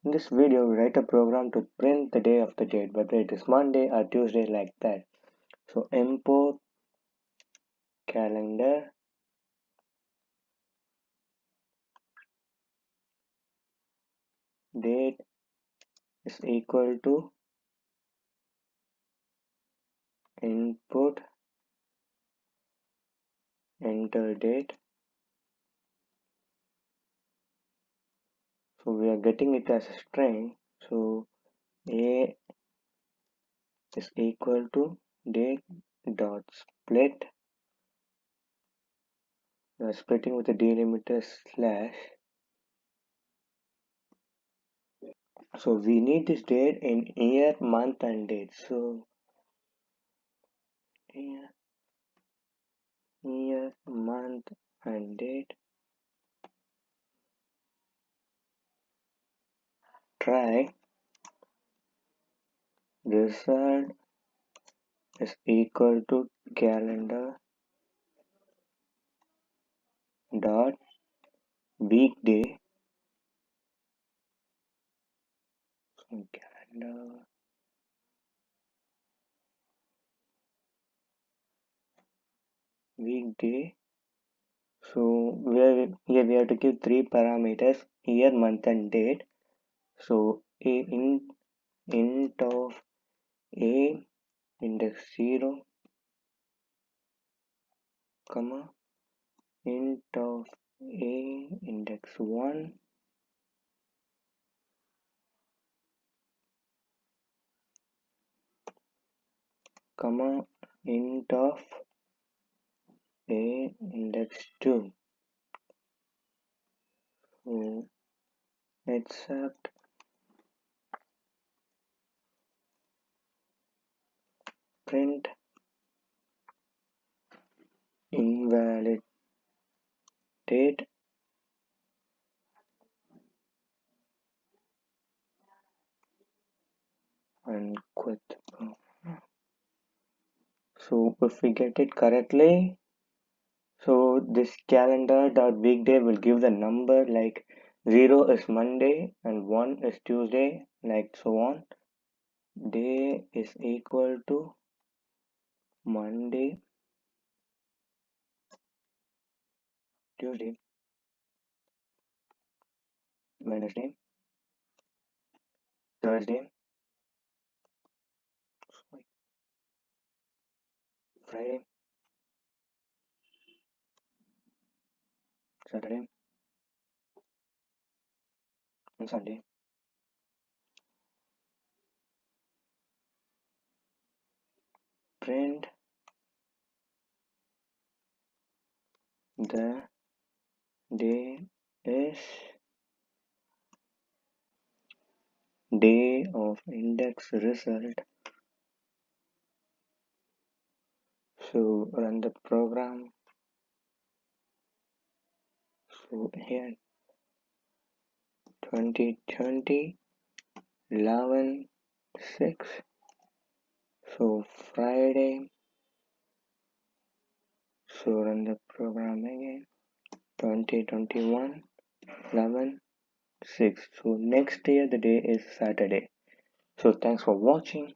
In this video, we write a program to print the day of the date, whether it is Monday or Tuesday, like that. So import calendar date is equal to input enter date. So we are getting it as a string. So a is equal to date dot split. We are splitting with a delimiter slash. So we need this date in year, month, and date. So year, month, and date. Try result is equal to calendar dot weekday. So calendar weekday. So here we have to give three parameters: year, month, and date. So int of a index 0, comma int of a index 1, comma int of a index 2. So except print invalid date and quit. So if we get it correctly, so this calendar dot weekday will give the number like 0 is Monday and 1 is Tuesday, like so on. Day is equal to Monday, Tuesday, Wednesday, Thursday, Friday, Saturday, and Sunday. Print the day is day of index result. So run the program. So here 2020 11/6. So Friday. So run the program again. 2021 11/6. So next year the day is Saturday. So thanks for watching.